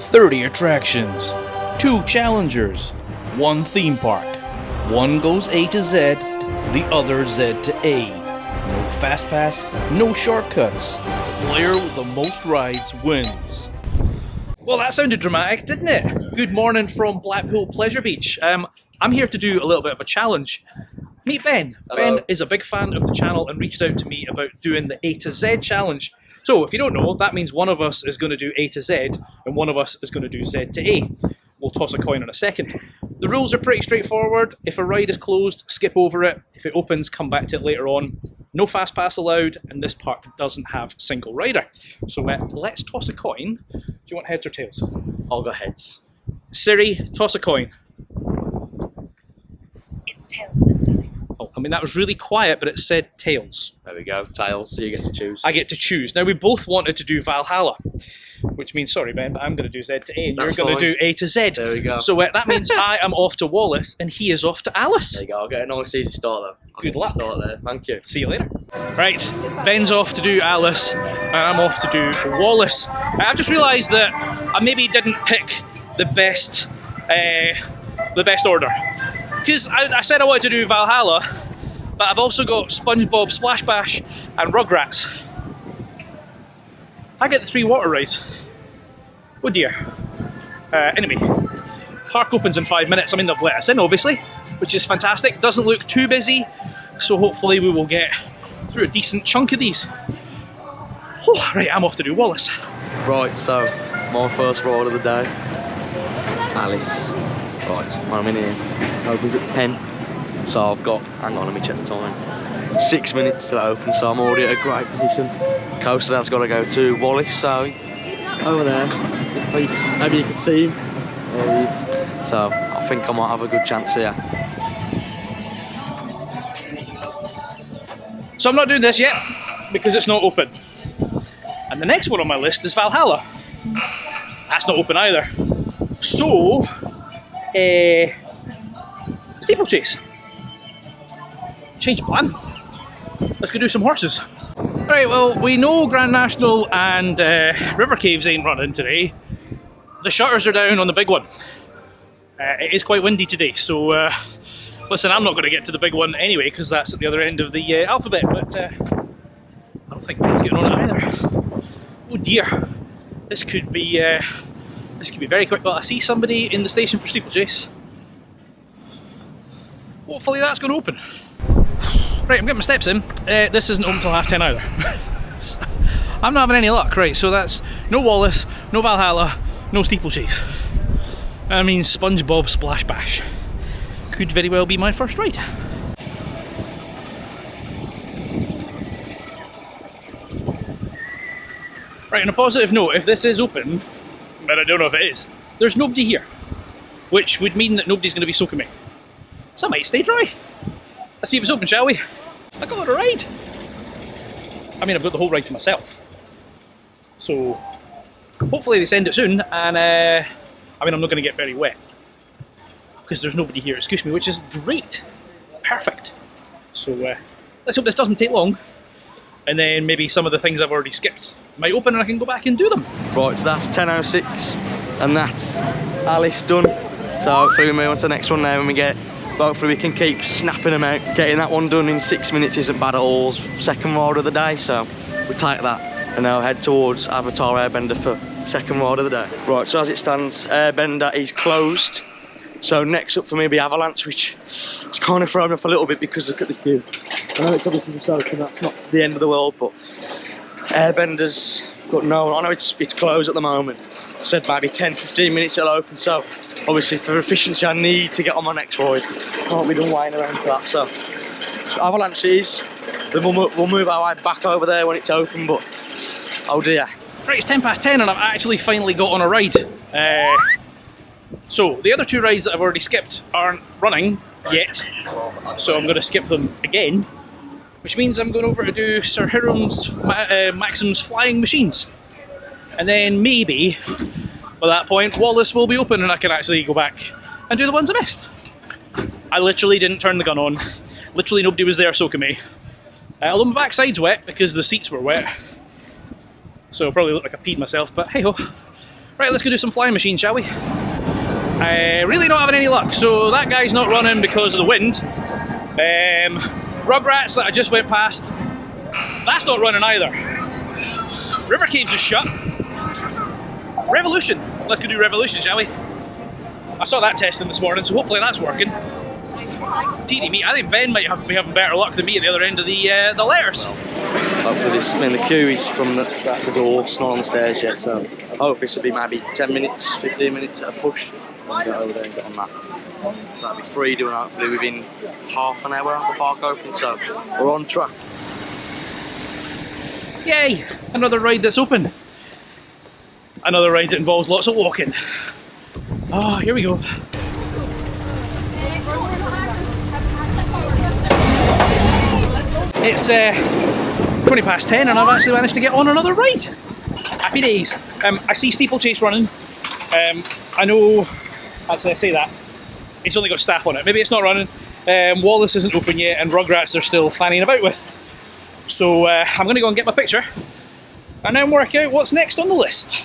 30 attractions, 2 challengers, 1 theme park. One goes A to Z, the other Z to A. No fast pass, no shortcuts. The player with the most rides wins. Well, that sounded dramatic, didn't it? Good morning from Blackpool Pleasure Beach. I'm here to do a little bit of a challenge. Meet Ben. Hello. Ben is a big fan of the channel and reached out to me about doing the A to Z challenge. So, if you don't know, that means one of us is going to do A to Z and one of us is going to do Z to A. We'll toss a coin in a second. The rules are pretty straightforward. If a ride is closed, skip over it. If it opens, come back to it later on. No fast pass allowed, and this park doesn't have single rider. So let's toss a coin. Do you want heads or tails? I'll go heads. Siri, toss a coin. It's tails this time. Oh, I mean, that was really quiet, but it said tails. There we go. Tails, so you get to choose. I get to choose. Now, we both wanted to do Valhalla, which means, sorry, Ben, but I'm going to do Z to A, and That's you're going to fine. do A to Z. There we go. So that means I am off to Wallace, and he is off to Alice. There you go. I'll get a nice easy start though. Good luck. Start there. Thank you. See you later. Right, Ben's off to do Alice, and I'm off to do Wallace. I've just realised that I maybe didn't pick the best order. Because I said I wanted to do Valhalla, but I've also got SpongeBob Splash Bash and Rugrats. I get the 3 water rides. Oh dear. Anyway, park opens in 5 minutes. I mean, they've let us in, obviously, which is fantastic. Doesn't look too busy, so hopefully we will get through a decent chunk of these. Oh, right, I'm off to do Wallace. Right, so my first ride of the day. Alice. Right, I'm in here. It opens at 10. So I've got, hang on, let me check the time. 6 minutes till it opens, so I'm already at a great position. Coaster that's got to go to Wallace, so over there. Maybe you can see him. There he is. So I think I might have a good chance here. So I'm not doing this yet because it's not open. And the next one on my list is Valhalla. That's not open either. So, steeplechase. Change of plan. Let's go do some horses. Right, well, we know Grand National and River Caves ain't running today. The shutters are down on the big one. It is quite windy today, so listen, I'm not going to get to the big one anyway because that's at the other end of the alphabet, but I don't think Ben's getting on it either. Oh dear, this could be very quick. Well, I see somebody in the station for steeplechase. Hopefully that's going to open. Right, I'm getting my steps in. This isn't open till 10:30 either. I'm not having any luck. Right, so that's no Wallace, no Valhalla, no steeplechase. That means SpongeBob Splash Bash. Could very well be my first ride. Right, on a positive note, if this is open, but I don't know if it is, there's nobody here. Which would mean that nobody's going to be soaking me. So I might stay dry. Let's see if it's open, shall we? I got a ride. I mean, I've got the whole ride to myself. So, hopefully they send it soon, and I mean, I'm not going to get very wet. Because there's nobody here, excuse me, which is great. Perfect. So, let's hope this doesn't take long. And then maybe some of the things I've already skipped might open and I can go back and do them. Right, so that's 10:06, and that's Alice done. So hopefully we move on to the next one now, and hopefully we can keep snapping them out. Getting that one done in 6 minutes isn't bad at all. Second ride of the day, so we take that and now head towards Avatar Airbender for second ride of the day. Right, so as it stands, Airbender is closed. So next up for me will be Avalanche, which is kind of thrown off a little bit because look at the queue. I know it's obviously just open, that's not the end of the world, but Airbender's got no, I know it's closed at the moment. I said maybe 10-15 minutes it'll open, so obviously for efficiency I need to get on my next ride. Can't be done waiting around for that, so Avalanche is, then we'll move our way back over there when it's open, but oh dear. Right, it's 10:10 and I've actually finally got on a ride. So, the other 2 rides that I've already skipped aren't running yet, so I'm going to skip them again, which means I'm going over to do Sir Hiram's Maxim's Flying Machines. And then maybe, by that point, Wallace will be open and I can actually go back and do the ones I missed. I literally didn't turn the gun on. Literally nobody was there soaking me. Although my backside's wet because the seats were wet. So I probably look like I peed myself, but hey ho. Right, let's go do some flying machines, shall we? Really not having any luck. So that guy's not running because of the wind. Rugrats that I just went past, that's not running either. River Caves is shut. Revolution. Let's go do Revolution, shall we? I saw that testing this morning, so hopefully that's working. Teeny me, I think Ben might be having better luck than me at the other end of the letters. Hopefully this, I mean, the queue is from the door, it's not on the stairs yet, so hopefully this will be maybe 10 minutes, 15 minutes at a push. And get over there and get on that. So that'll be free doing hopefully within half an hour after the park opens, so we're on track. Yay! Another ride that's open. Another ride that involves lots of walking. Oh, here we go. It's 20 past 10 and I've actually managed to get on another ride. Happy days. I see Steeplechase running. I know, actually I say that, it's only got staff on it. Maybe it's not running. Wallace isn't open yet and Rugrats are still fanning about with. So I'm going to go and get my picture and then work out what's next on the list.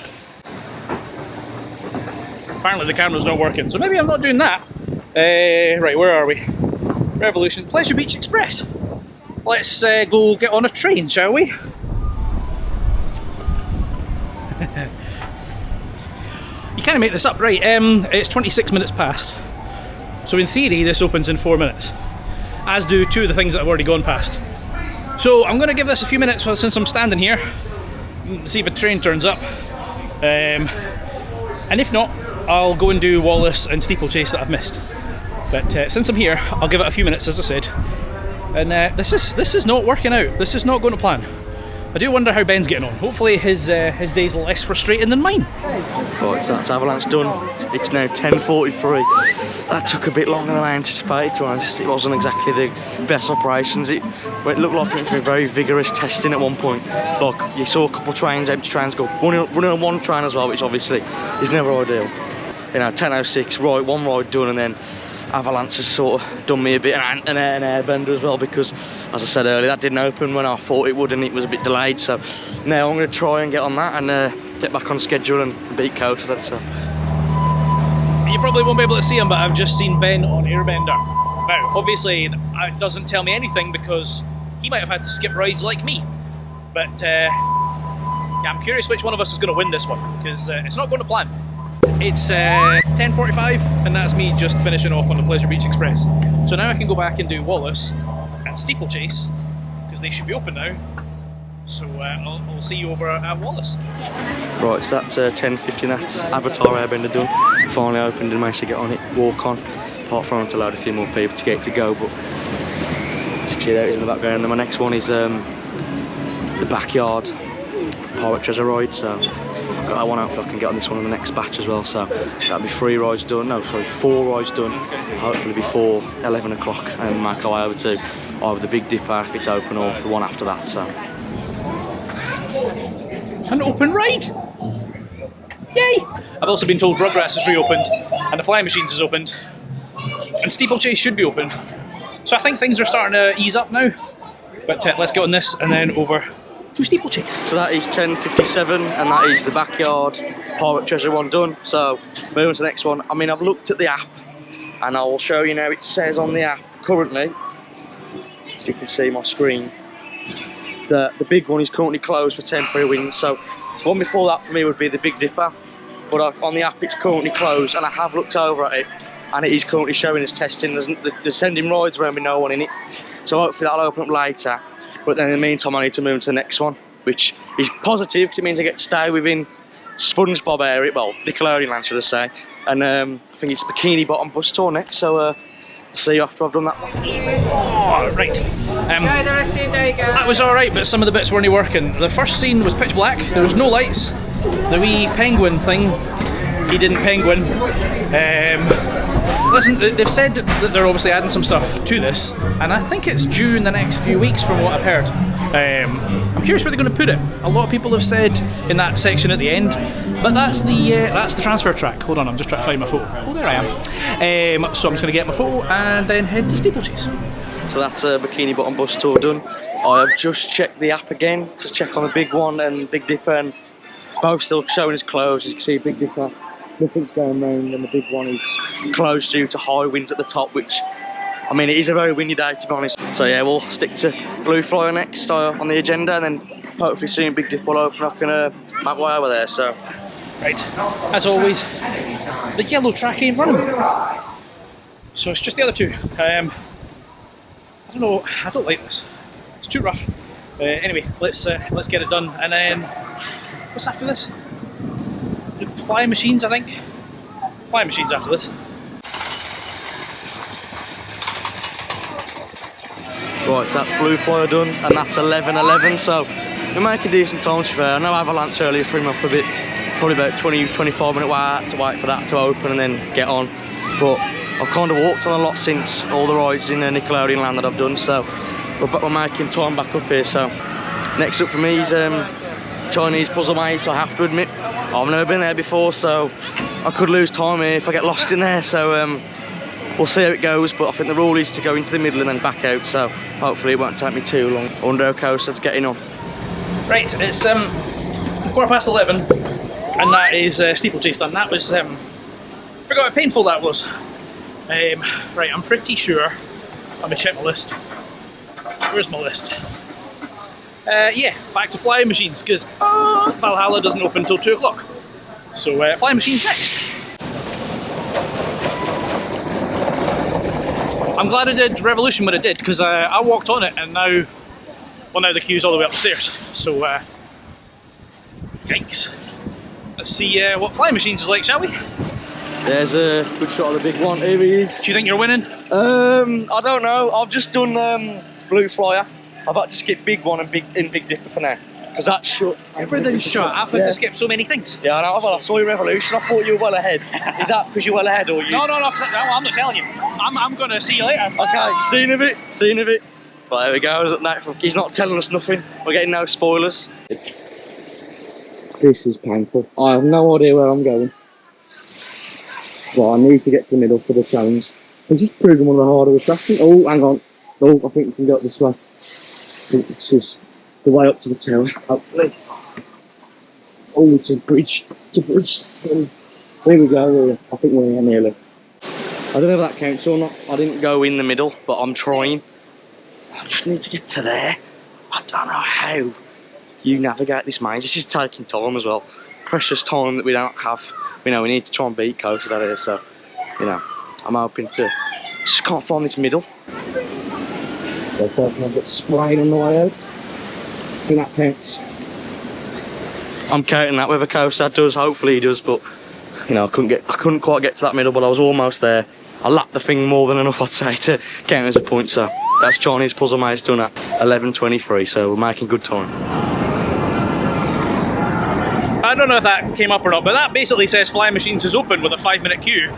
Apparently the camera's not working, so maybe I'm not doing that. Right, where are we? Revolution, Pleasure Beach Express. Let's go get on a train, shall we? You can't make this up, right? It's 26 minutes past. So in theory, this opens in 4 minutes. As do two of the things that I've already gone past. So I'm going to give this a few minutes since I'm standing here. See if a train turns up. And if not, I'll go and do Wallace and Steeplechase that I've missed. But since I'm here, I'll give it a few minutes, as I said. And this is not working out. This is not going to plan. I do wonder how Ben's getting on. Hopefully his day's less frustrating than mine. Right, so that's Avalanche done. It's now 10:43. That took a bit longer than I anticipated, to be honest. It wasn't exactly the best operations. It looked like it was very vigorous testing at one point. Look, you saw a couple of trains, empty trains go running on one train as well, which obviously is never ideal. You know, 10:06, right, one ride done, and then Avalanche has sort of done me a bit, and an airbender as well, because as I said earlier, that didn't open when I thought it would and it was a bit delayed. So now I'm going to try and get on that and get back on schedule and beat Coast. So you probably won't be able to see him, but I've just seen Ben on airbender. Now obviously it doesn't tell me anything because he might have had to skip rides like me, but yeah, I'm curious which one of us is going to win this one, because it's not going to plan. It's 10:45 and that's me just finishing off on the Pleasure Beach Express. So now I can go back and do Wallace and Steeplechase, because they should be open now. So I'll see you over at Wallace. Right, so that's 10:50, that's Avatar Airbender done. Finally opened and managed to get on it, walk on. Apart from to load a few more people to get it to go, but you can see there it is in the background. And then my next one is the backyard Pirate Treasure ride, so I've got that one out if I can get on this one in the next batch as well. So that'll be 4 rides done hopefully before 11 o'clock, and make our way over to either the Big Dipper if it's open or the one after that. So an open ride! Yay! I've also been told Rugrats has reopened and the Flying Machines has opened and Steeplechase should be open. So I think things are starting to ease up now. But let's get on this and then over to Steeplechase. So that is 10:57 and that is the backyard Pirate Treasure one done. So moving on to the next one. I mean, I've looked at the app and I will show you now. It says on the app currently, if you can see my screen, that the big one is currently closed for temporary winds. So the one before that for me would be the Big Dipper, but on the app it's currently closed, and I have looked over at it and it is currently showing as testing. They're sending rides around with no one in it, so hopefully that'll open up later. But then in the meantime I need to move to the next one, which is positive because it means I get to stay within SpongeBob area, well, Nickelodeon land should I say, and I think it's Bikini Bottom bus tour next, so I'll see you after I've done that one. Oh, right. That was alright, but some of the bits weren't working. The first scene was pitch black, there was no lights. The wee penguin thing, he didn't penguin. Listen, they've said that they're obviously adding some stuff to this, and I think it's due in the next few weeks from what I've heard. I'm curious where they're going to put it. A lot of people have said in that section at the end, but that's the transfer track. Hold on, I'm just trying to find my photo. Oh, there I am. So I'm just going to get my photo and then head to Steeplechase. So that's Bikini Bottom bus tour done. I have just checked the app again to check on the big one and Big Dipper, and both still showing us closed. As you can see, Big Dipper, nothing's going round, and the big one is closed due to high winds at the top, which, I mean, it is a very windy day to be honest. So yeah, we'll stick to Blue Flyer next on the agenda, and then hopefully soon Big Dip will open up and make my way over there. So, right, as always, the yellow track ain't running, so it's just the other two. I don't know, I don't like this. It's too rough. Anyway, let's get it done, and then what's after this? The flying machines, I think. Flying machines after this. right, so that's Blue Flyer done, and that's 11:11. So we make a decent time to be fair. I know Avalanche earlier threw me off a bit, probably about 20-25 minute wait to wait for that to open and then get on. But I've kind of walked on a lot since all the rides in the Nickelodeon land that I've done, so we're making time back up here. So next up for me is Chinese puzzle maze. I have to admit, I've never been there before, so I could lose time here if I get lost in there. So we'll see how it goes, but I think the rule is to go into the middle and then back out, so hopefully it won't take me too long. Under coaster's getting on. Right, it's 11:15, and that is steeplechase done. That was forgot how painful that was. Right, I'm pretty sure. Let me check my list. Where's my list? Yeah, back to flying machines, because Valhalla doesn't open until 2 o'clock. So flying machines next. I'm glad I did Revolution when I did, because I walked on it, and now the queue's all the way upstairs. So yikes. Let's see what flying machines is like, shall we? There's a good shot of the big one. Here he is. Do you think you're winning? I don't know. I've just done Blue Flyer. I've had to skip big one and Big Dipper for now, because that's shut. Everything's shut. I've had to skip so many things. Yeah, I know. Well, I saw your Revolution. I thought you were well ahead. Is that because you're well ahead, or you? No, cause I'm not telling you. I'm going to see you later. Okay, see you in a bit. See you in a bit. Right, there we go. He's not telling us nothing. We're getting no spoilers. This is painful. I have no idea where I'm going. Well, I need to get to the middle for the challenge. This is proving one of the harder attractions. Oh, hang on. Oh, I think we can go up this way. I think this is the way up to the tower, hopefully. Oh, it's a bridge. It's a bridge. Here we go. I think we're here nearly. I don't know if that counts or not. I didn't go in the middle, but I'm trying. I just need to get to there. I don't know how you navigate this maze. This is taking time as well. Precious time that we don't have. You know, we need to try and beat coasters out here, so, you know, I'm hoping to. Just can't find this middle. Let's hope I get sprayed on the way out. I think that counts. I'm counting that with a coaster does, hopefully he does, but you know, I couldn't quite get to that middle, but I was almost there. I lapped the thing more than enough, I'd say, to count as a point, so that's Chinese puzzle maze done at 11:23, so we're making good time. I don't know if that came up or not, but that basically says flying machines is open with a 5-minute queue.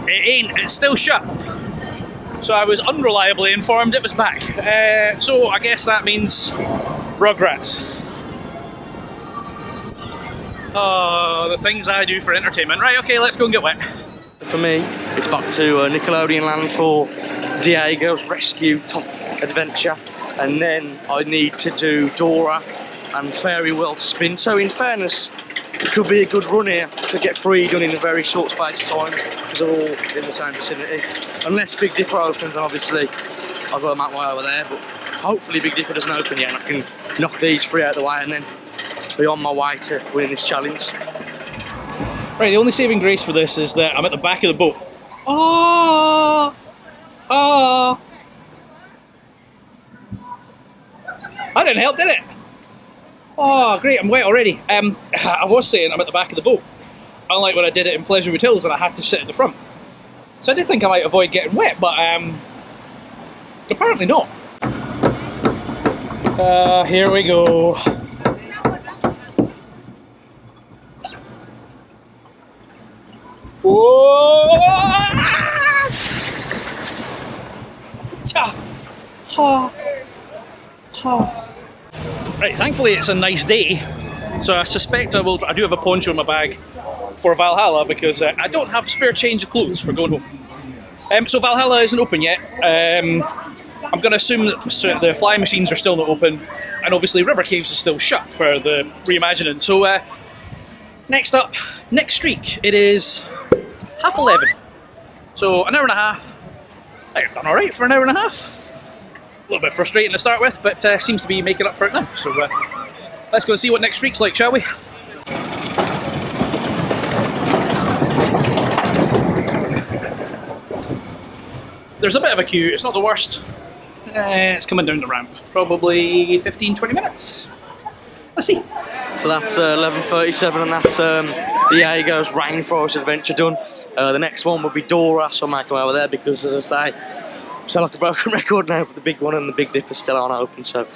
It ain't, it's still shut. So I was unreliably informed it was back. So I guess that means Rugrats. Oh, the things I do for entertainment. Right, okay, let's go and get wet. For me, it's back to Nickelodeon land for Diego's Rescue Top Adventure, and then I need to do Dora and Fairy World Spin. So in fairness, it could be a good run here to get 3 done in a very short space of time, because they're all in the same vicinity. Unless Big Dipper opens, and obviously I've got to make my way over there, but hopefully Big Dipper doesn't open yet and I can knock these 3 out of the way and then be on my way to winning this challenge. Right, the only saving grace for this is that I'm at the back of the boat. Oh! Oh! That didn't help, did it? Oh, great, I'm wet already. I was saying I'm at the back of the boat, unlike when I did it in Pleasure Beach and I had to sit at the front. So I did think I might avoid getting wet, but apparently not. Here we go. Whoa! Ha! Ha! Right, thankfully it's a nice day, so I suspect I do have a poncho in my bag for Valhalla, because I don't have a spare change of clothes for going home. So Valhalla isn't open yet. I'm going to assume that the flying machines are still not open. and obviously River Caves is still shut for the reimagining. So next up, next streak, it is 11:30. So an hour and a half. I've done alright for an hour and a half. A little bit frustrating to start with, but seems to be making up for it now. So let's go and see what next streak's like, shall we? There's a bit of a queue, it's not the worst. It's coming down the ramp, probably 15-20 minutes. Let's see. So that's 11:37 and that's Diego's Rainforest Adventure done. The next one will be Dora, so I might come over there because, as I say, I sound like a broken record now, but the big one and the Big Dipper still aren't open, so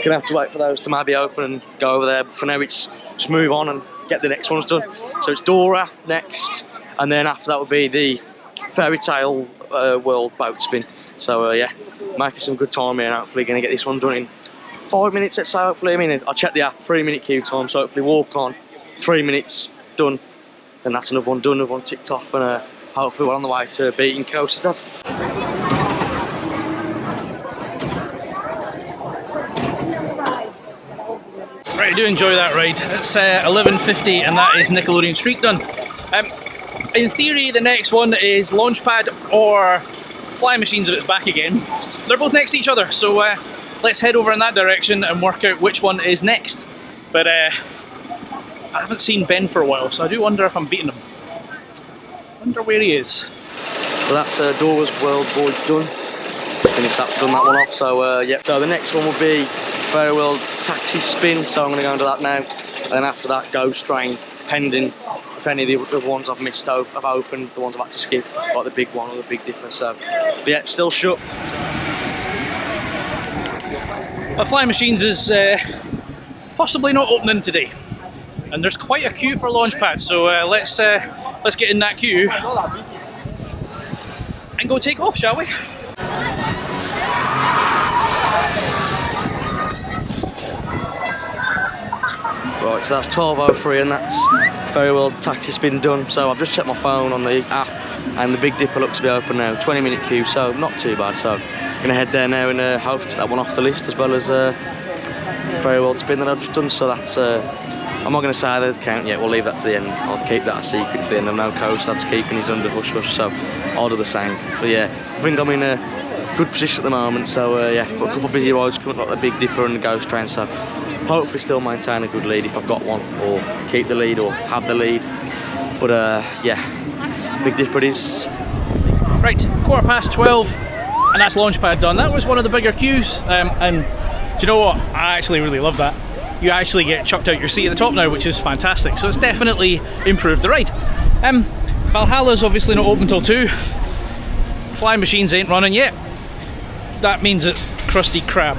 gonna have to wait for those to maybe open and go over there. But for now, it's just move on and get the next ones done. So it's Dora next, and then after that will be the Fairy Tale World boat spin. So yeah, making some good time here, and hopefully gonna get this one done in 5 minutes. Let's say, hopefully. I mean, I'll check the app, 3-minute queue time. So hopefully walk on, 3 minutes done. And that's another one done, another one ticked off, and hopefully we're on the way to beating Coast Dad. Right, I do enjoy that ride. It's 11:50 and that is Nickelodeon Streak done. In theory, the next one is Launchpad or Fly Machines if it's back again. They're both next to each other, so let's head over in that direction and work out which one is next. But I haven't seen Ben for a while, so I do wonder if I'm beating him. Wonder where he is. So that's Dora's World Voyage done. Finished that, done that one off. So yeah. So the next one will be Fairy World Taxi Spin. So I'm going to go into that now. And then after that, Ghost Train, pending if any of the other ones I've missed have opened, the ones I've had to skip, like the big one or the Big Dipper. So yeah, still shut. Fly Machines is possibly not opening today. And there's quite a queue for Launchpad, so let's get in that queue and go take off, shall we? Right, so that's 12:03 and that's Fairy World Taxi Spin done. So I've just checked my phone on the app and the Big Dipper looks to be open now. 20-minute queue, so not too bad. So I'm gonna head there now and hope to take that one off the list, as well as Fairy World Spin that I've just done. So that's I'm not going to say the count yet, we'll leave that to the end. I'll keep that a secret for the end. I know Coast Dad's keeping his under hush hush, so I'll do the same. But yeah, I think I'm in a good position at the moment, so yeah, got a couple of busy rides coming, like the Big Dipper and the Ghost Train, so hopefully still maintain a good lead if I've got one, or keep the lead or have the lead. But yeah, Big Dipper it is. Right, 12:15 and that's Launchpad done. That was one of the bigger queues, and do you know what? I actually really love that. You actually get chucked out your seat at the top now, which is fantastic. So it's definitely improved the ride. Valhalla's obviously not open till 2. Fly Machines ain't running yet. That means it's Krusty Krab.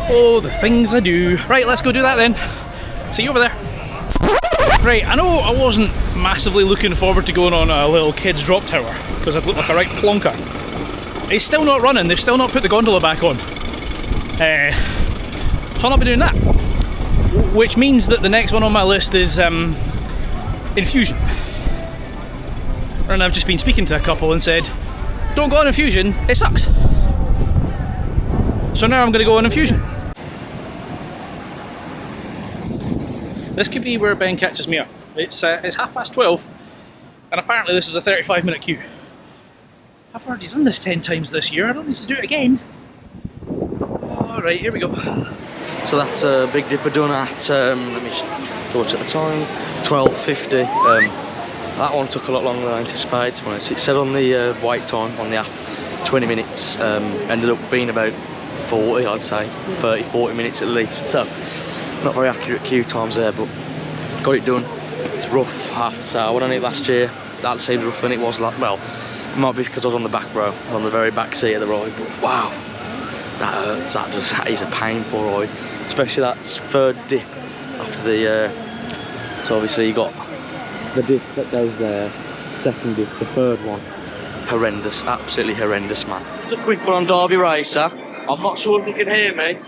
Oh, the things I do. Right, let's go do that then. See you over there. Right, I know I wasn't massively looking forward to going on a little kids drop tower, because I'd look like a right plonker. It's still not running, they've still not put the gondola back on. So I'll not be doing that. Which means that the next one on my list is Infusion. And I've just been speaking to a couple and said, don't go on Infusion, it sucks. So now I'm going to go on Infusion. This could be where Ben catches me up. It's 12:30 and apparently this is a 35-minute queue. I've already done this 10 times this year, I don't need to do it again. Alright, here we go. So that's Big Dipper done at, let me just watch at the time, 12:50. That one took a lot longer than I anticipated, to be honest. It said on the wait time on the app 20 minutes, ended up being about 40, I'd say, 30-40 minutes at least. So not very accurate queue times there, but got it done. It's rough, I have to say. I went on it last year, that seemed rougher than it was like, well, it might be because I was on the back row, on the very back seat of the ride, but wow, that hurts, that is a painful ride, especially that third dip after the, so obviously you got the dip that goes there, second dip, the third one, horrendous, absolutely horrendous, man. Just a quick one on Derby Racer. I'm not sure if you can hear me.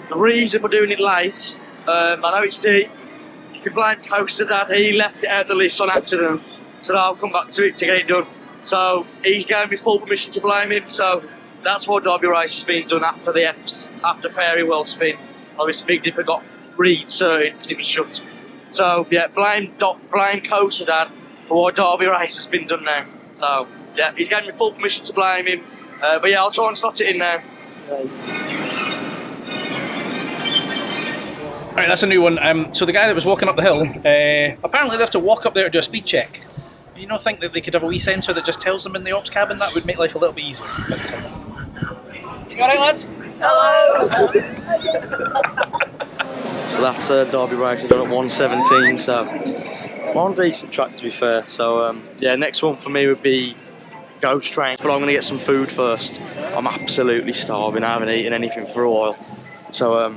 The reason we're doing it late, I know it's deep, you can blame Coaster Dad, he left it out the list on accident, so now I'll come back to it to get it done. So he's gave me full permission to blame him, so that's what Derby race has been done after the F's, after Fairy Well spin. Obviously Big Dipper got reinserted because it was shut. So yeah, blame Coaster Dad for what Derby race has been done now. So yeah, he's gave me full permission to blame him. But yeah, I'll try and slot it in now. Right, that's a new one. So the guy that was walking up the hill, apparently they have to walk up there to do a speed check. You don't think that they could have a wee sensor that just tells them in the ops cabin? That would make life a little bit easier. You alright, lads? Hello! So that's Derby race, done at 1:17, so on decent track to be fair. So yeah, next one for me would be Ghost Train, but I'm going to get some food first. I'm absolutely starving, I haven't eaten anything for a while. So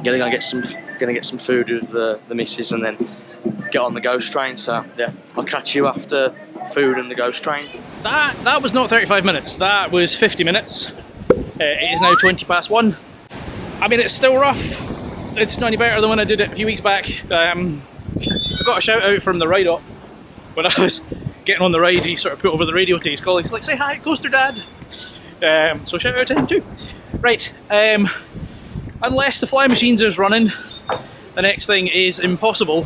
gonna get some food with the missus and then get on the Ghost Train. So yeah, I'll catch you after food and the Ghost Train. That was not 35 minutes, that was 50 minutes. It is now 20 past 1. I mean, it's still rough. It's not any better than when I did it a few weeks back. I got a shout out from the ride up. When I was getting on the ride, he sort of put over the radio to his colleagues, like, say hi, Coaster Dad. So shout out to him too. Right, unless the fly machines is running, the next thing is impossible.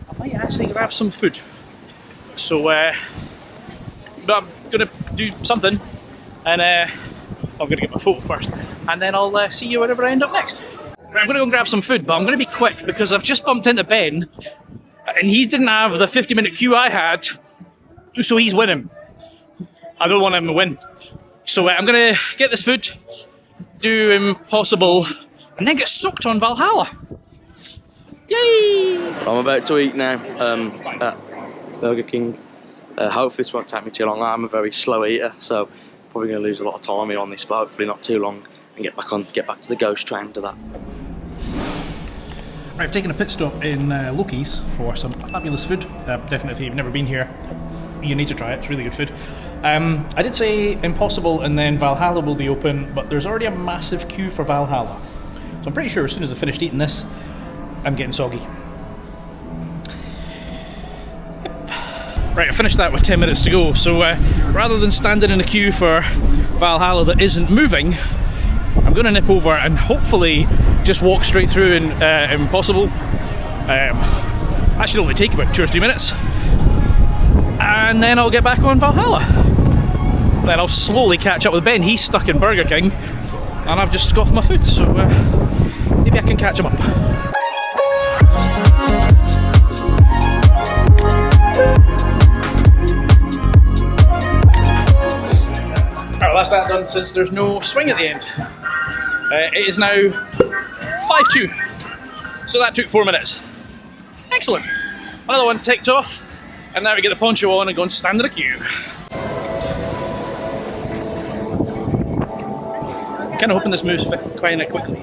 I might actually grab some food. So, but I'm gonna do something, and I'm gonna get my photo first, and then I'll see you wherever I end up next. Right, I'm gonna go and grab some food, but I'm gonna be quick because I've just bumped into Ben, and he didn't have the 50-minute queue I had, so he's winning. I don't want him to win. So I'm gonna get this food, do impossible, and then get soaked on Valhalla. Yay! I'm about to eat now at Burger King. Hopefully this won't take me too long. I'm a very slow eater, so probably going to lose a lot of time here on this, but hopefully not too long, and get back to the Ghost Train to that. Right, I've taken a pit stop in Loki's for some fabulous food. Definitely, if you've never been here, you need to try it. It's really good food. I did say Impossible and then Valhalla will be open, but there's already a massive queue for Valhalla. So I'm pretty sure as soon as I finished eating this, I'm getting soggy. Yep. Right, I finished that with 10 minutes to go, so rather than standing in a queue for Valhalla that isn't moving, I'm going to nip over and hopefully just walk straight through in Impossible. That should only take about 2 or 3 minutes. And then I'll get back on Valhalla. Then I'll slowly catch up with Ben. He's stuck in Burger King, and I've just scoffed my food, so maybe I can catch him up. Alright, that's that done since there's no swing at the end. It is now 5-2, so that took 4 minutes. Excellent. Another one ticked off, and now we get the poncho on and go and stand in a queue. I'm kind of hoping this moves quite quickly.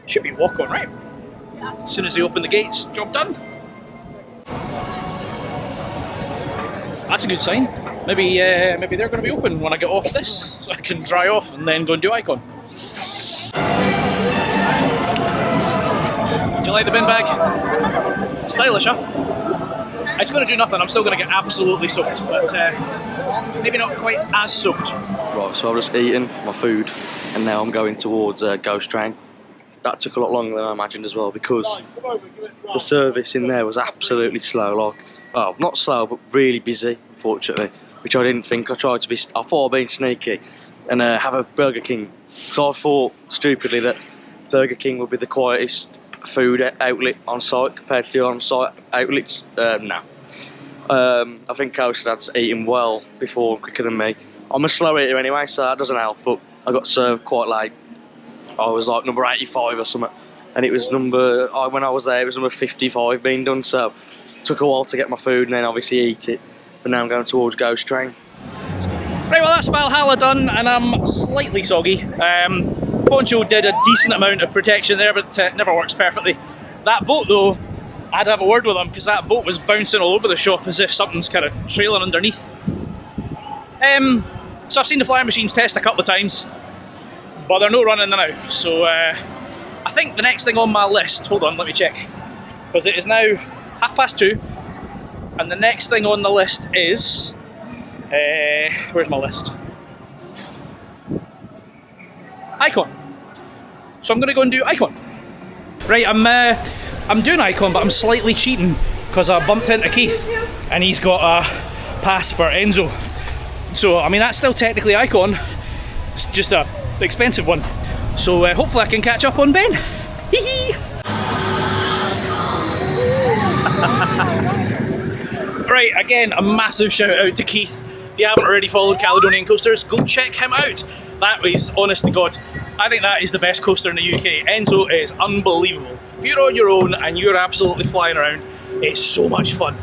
Should be walk on, right? As soon as they open the gates, job done. That's a good sign. Maybe they're going to be open when I get off this, so I can dry off and then go and do Icon. Do you like the bin bag? Stylish, huh? It's going to do nothing. I'm still going to get absolutely soaked, but maybe not quite as soaked. Right, so I've just eaten my food, and now I'm going towards Ghost Train. That took a lot longer than I imagined as well, because the service in there was absolutely slow. Like, well, not slow, but really busy, unfortunately, which I didn't think. I thought I'd been sneaky and have a Burger King. So I thought, stupidly, that Burger King would be the quietest food outlet on site compared to the on-site outlets. No. I think Coaster Dad's eating well before, quicker than me. I'm a slow eater anyway, so that doesn't help, but I got served quite late. I was like number 85 or something, and it was when I was there, it was number 55 being done, so it took a while to get my food and then obviously eat it, but now I'm going towards Ghost Train. Right, well that's Valhalla done, and I'm slightly soggy. Poncho did a decent amount of protection there, but it never works perfectly. That boat though, I'd have a word with him, because that boat was bouncing all over the shop as if something's kind of trailing underneath. So I've seen the fly machines test a couple of times, but they're not running now, so I think the next thing on my list, hold on, let me check, because it is now 2:30, and the next thing on the list is Where's my list? Icon. So I'm going to go and do Icon. Right, I'm doing Icon, but I'm slightly cheating because I bumped into Keith and he's got a pass for Enzo. So, I mean, that's still technically Icon. It's just a expensive one. So hopefully I can catch up on Ben. Hee hee! Right, again, a massive shout out to Keith. If you haven't already followed Caledonian Coasters, go check him out. That is, honest to God, I think that is the best coaster in the UK. Enzo is unbelievable. If you're on your own and you're absolutely flying around, it's so much fun.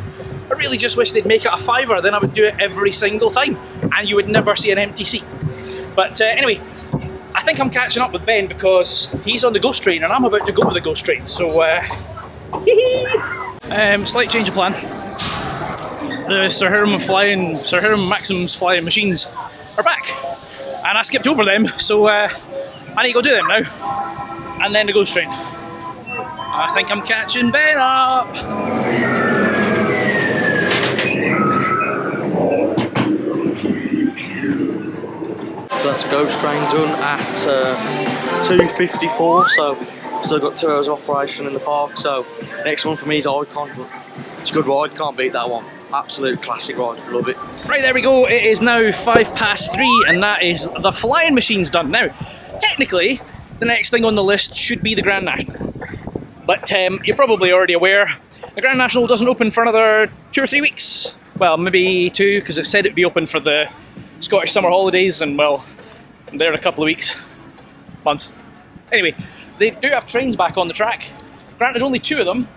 I really just wish they'd make it a £5, then I would do it every single time and you would never see an empty seat. But anyway, I think I'm catching up with Ben because he's on the ghost train and I'm about to go to the ghost train, so slight change of plan. The Sir Hiram Maxim's flying machines are back and I skipped over them, so I need to go do them now and then the ghost train. I think I'm catching Ben up. So that's ghost train done at 2:54, so still got 2 hours of operation in the park. So next one for me is Icon. It's a good ride, can't beat that one. Absolute classic ride, love it. Right, there we go. It is now 3:05 and that is the flying machines done. Now, technically, the next thing on the list should be the Grand National. But you're probably already aware, the Grand National doesn't open for another 2 or 3 weeks. Well, maybe 2, because it said it'd be open for the Scottish summer holidays, and well, I'm there in a couple of weeks, month. Anyway, they do have trains back on the track. Granted, only 2 of them.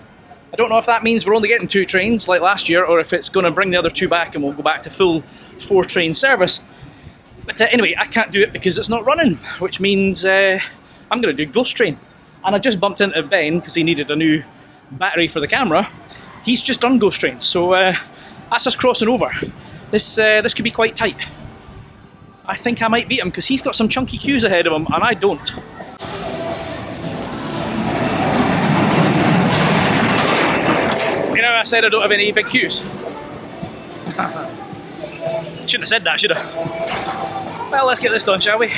I don't know if that means we're only getting 2 trains like last year, or if it's going to bring the other 2 back and we'll go back to full 4-train service. But anyway, I can't do it because it's not running, which means I'm going to do Ghost Train. And I just bumped into Ben because he needed a new battery for the camera. He's just done Ghost Train, so that's us crossing over. This could be quite tight. I think I might beat him because he's got some chunky queues ahead of him and I don't. You know, I said I don't have any big queues. Shouldn't have said that, should I? Well, let's get this done, shall we?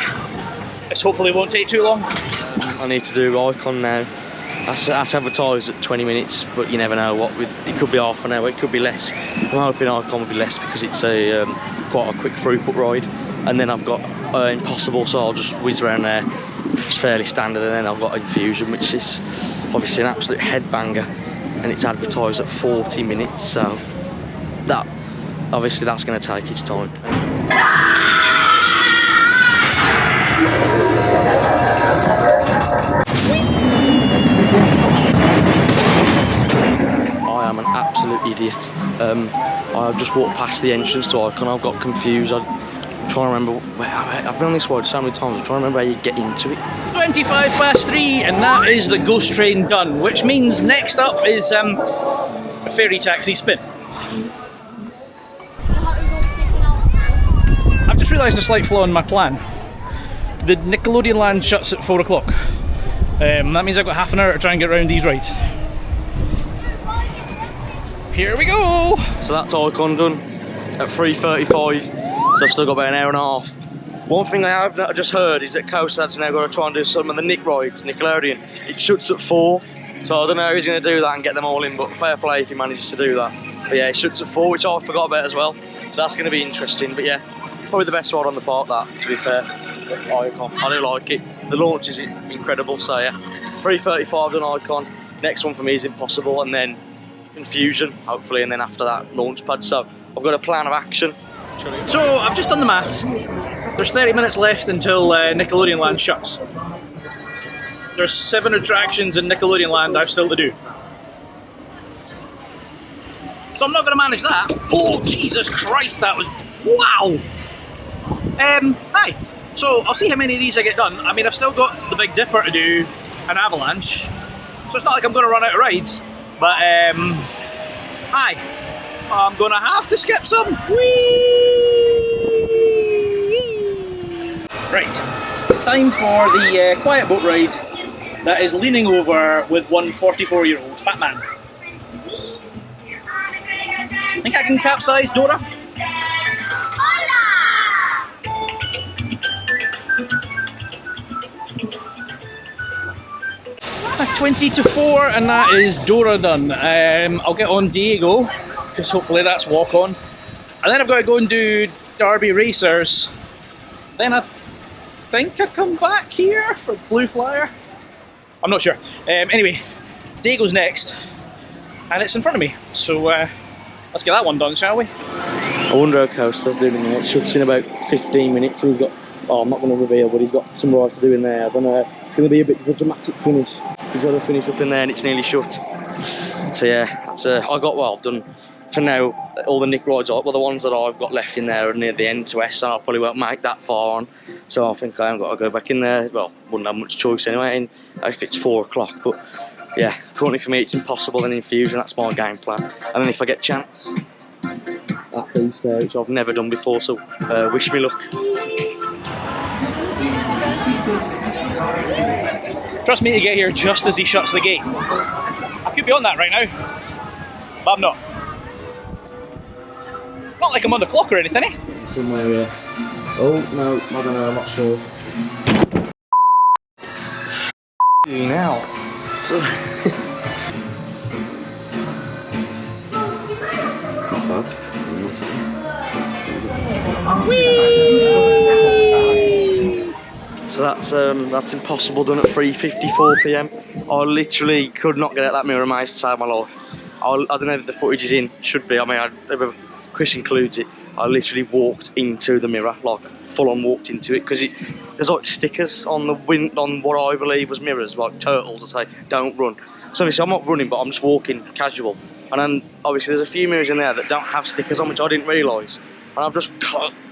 This hopefully won't take too long. I need to do Icon now. That's advertised at 20 minutes, but you never know what. It could be half an hour, it could be less. I'm hoping Icon will be less because it's a quite a quick throughput ride. And then I've got Impossible, so I'll just whiz around there. It's fairly standard, and then I've got Infusion, which is obviously an absolute headbanger, and it's advertised at 40 minutes. So that obviously that's going to take its time. I am an absolute idiot. I've just walked past the entrance to Icon. I've got confused. I'm trying to remember where I've been on this ride so many times. I'm trying to remember how you get into it. 3:25, and that is the Ghost Train done, which means next up is a ferry taxi spin. I've just realised a slight flaw in my plan. The Nickelodeon land shuts at 4 o'clock. That means I've got half an hour to try and get around these rides. Here we go! So that's Icon done at 3:35, so I've still got about an hour and a half. One thing I have just heard is that Coastad's now going to try and do some of the Nick rides, Nickelodeon. It shuts at 4, so I don't know how he's going to do that and get them all in, but fair play if he manages to do that. But yeah, it shuts at 4, which I forgot about as well, so that's going to be interesting. But yeah, probably the best ride on the park, that, to be fair. Icon, I do like it. The launch is incredible, so yeah. 3:35 on Icon. Next one for me is Impossible, and then Infusion, hopefully, and then after that, Launchpad. So I've got a plan of action. So I've just done the maths. There's 30 minutes left until Nickelodeon Land shuts. There's 7 attractions in Nickelodeon Land I've still to do. So I'm not going to manage that. Oh, Jesus Christ, that was... Wow! Hi. So I'll see how many of these I get done. I mean, I've still got the Big Dipper to do, and Avalanche. So it's not like I'm going to run out of rides. But, hi. I'm going to have to skip some. Whee! Right. Time for the quiet boat ride that is leaning over with one 44-year-old fat man. Think I can capsize Dora? 20 to 4, and that is Dora done. I'll get on Diego, because hopefully that's walk on. And then I've got to go and do Derby Racers. Then I think I come back here for Blue Flyer. I'm not sure. Anyway, Diego's next, and it's in front of me. So let's get that one done, shall we? I wonder how Coaster's doing in there. It shuts in about 15 minutes, and he's got, oh, I'm not going to reveal, but he's got some rides to do in there. I don't know, it's going to be a bit of a dramatic finish. He's got to finish up in there and it's nearly shut. So yeah, that's, I've done, for now, all the Nick rides, well, the ones that I've got left in there are near the end to S, and I probably won't make that far on. So I think I haven't got to go back in there. Well, wouldn't have much choice anyway, and if it's 4 o'clock, but yeah, currently for me it's impossible in Infusion, that's my game plan. And then if I get a chance, that piece there, which I've never done before, so wish me luck. Trust me to get here just as he shuts the gate. I could be on that right now, but I'm not. Not like I'm on the clock or anything, eh? Somewhere, yeah. Oh, no, I don't know, I'm not sure. You now. Not bad. So that's impossible done at 3:54 PM. I literally could not get out that mirror maze to save my life. I don't know if the footage is in, should be. I mean, if Chris includes it. I literally walked into the mirror, like full on walked into it, because there's like stickers on the on what I believe was mirrors, like turtles that say don't run. So obviously I'm not running, but I'm just walking casual. And then obviously there's a few mirrors in there that don't have stickers on, which I didn't realise. And I've just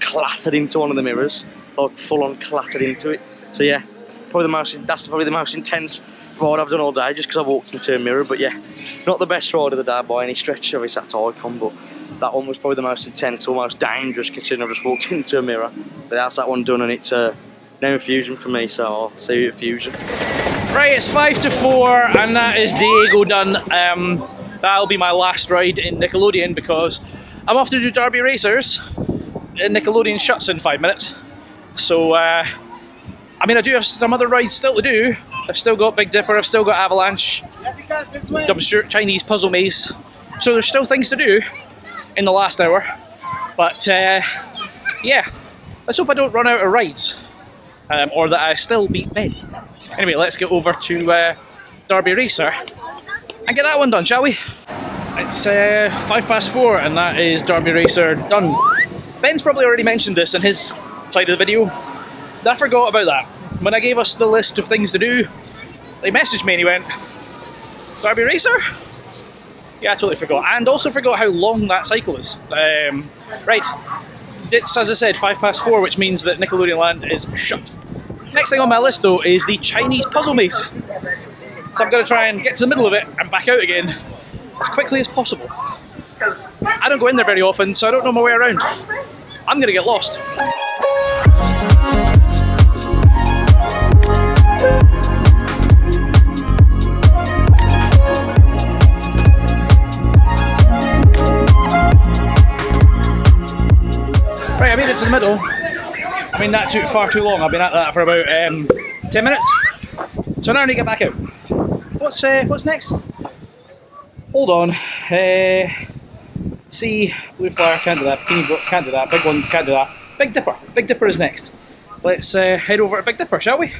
clattered into one of the mirrors, like full on clattered into it. So yeah, that's probably the most intense ride I've done all day, just because I walked into a mirror. But yeah, not the best ride of the day by any stretch. Obviously that's Icon, but that one was probably the most intense, almost dangerous, considering I've just walked into a mirror. But that's that one done, and it's no Infusion for me, so I'll see you at Fusion. Right, it's 5 to 4, and that is Diego done. That'll be my last ride in Nickelodeon, because I'm off to do Derby Racers. Nickelodeon shuts in 5 minutes. So, I mean, I do have some other rides still to do. I've still got Big Dipper, I've still got Avalanche, Chinese Puzzle Maze. So there's still things to do in the last hour. But, yeah, let's hope I don't run out of rides. Or that I still beat Ben. Anyway, let's get over to Derby Racer and get that one done, shall we? It's 4:05, and that is Derby Racer done. Ben's probably already mentioned this in his side of the video. I forgot about that. When I gave us the list of things to do, they messaged me and he went, Derby Racer? Yeah, I totally forgot. And also forgot how long that cycle is. Right, it's, as I said, 4:05, which means that Nickelodeon Land is shut. Next thing on my list, though, is the Chinese Puzzle Maze. So I'm going to try and get to the middle of it and back out again as quickly as possible. I don't go in there very often, so I don't know my way around. I'm going to get lost. Right, I made it to the middle. I mean, that took far too long. I've been at that for about 10 minutes. So now I need to get back out. What's next? Hold on. C, Blue Flyer, can't do that. Bikini Brook, can't do that. Big one, can't do that. Big Dipper. Big Dipper is next. Let's head over to Big Dipper, shall we?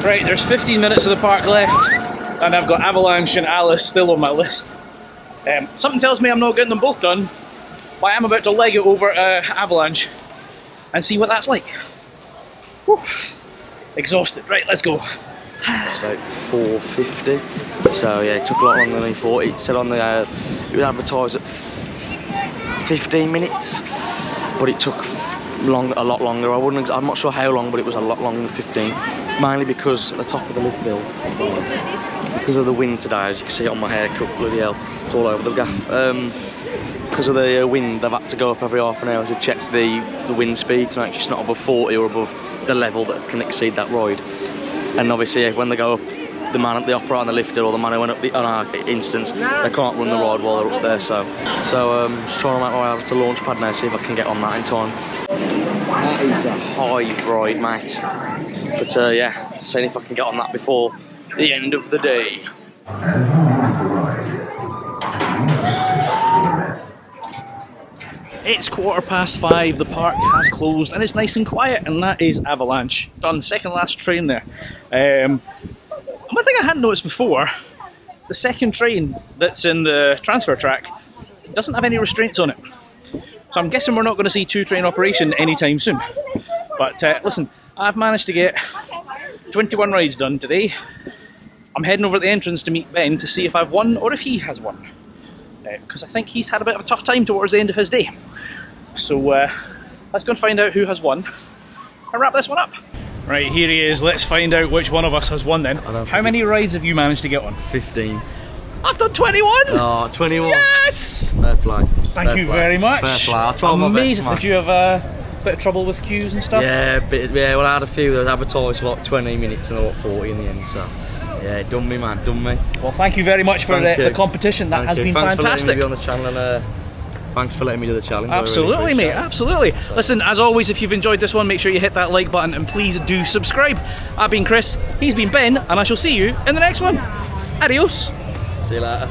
Right, there's 15 minutes of the park left, and I've got Avalanche and Alice still on my list. Something tells me I'm not getting them both done, but I am about to leg it over Avalanche and see what that's like. Whew. Exhausted. Right, let's go. It's about 4:50, so yeah, it took a lot longer than I thought. It said on the, it was advertised at 15 minutes, but it took a lot longer. I'm not sure how long, but it was a lot longer than 15. Mainly because at the top of the lift bill, because of the wind today, as you can see it on my haircut, bloody hell, it's all over the gaff. Because of the wind, they've had to go up every half an hour to check the wind speed to make sure it's not above 40 or above the level that can exceed that ride. And obviously, when they go up the man at the opera and the lifter, or the man who went up the on our instance, they can't run the ride while they're up there. So just trying to make my way over to launch pad now, see if I can get on that in time. That is a high ride, mate. But yeah, seeing if I can get on that before the end of the day. It's 5:15, the park has closed and it's nice and quiet, and that is Avalanche. Done, second last train there. One thing I hadn't noticed before, the second train that's in the transfer track doesn't have any restraints on it. So I'm guessing we're not going to see 2-train operation anytime soon. But listen, I've managed to get 21 rides done today. I'm heading over at the entrance to meet Ben to see if I've won or if he has won. Because I think he's had a bit of a tough time towards the end of his day. So let's go and find out who has won and wrap this one up. Right, here he is. Let's find out which one of us has won then. How many rides have you managed to get on? 15. I've done 21! Oh, 21. Yes! Fair play. Thank you very much. Fair play. I'll try my best, man. Did you have a bit of trouble with queues and stuff? Yeah, well, I had a few that was advertised for like 20 minutes and I got 40 in the end, so yeah, done me, man, done me. Well, thank you very much for the competition. That has been fantastic. Thanks for letting me be on the channel, and thanks for letting me do the challenge. Absolutely, really mate, absolutely. So. Listen, as always, if you've enjoyed this one, make sure you hit that like button and please do subscribe. I've been Chris, he's been Ben, and I shall see you in the next one. Adios. See you later.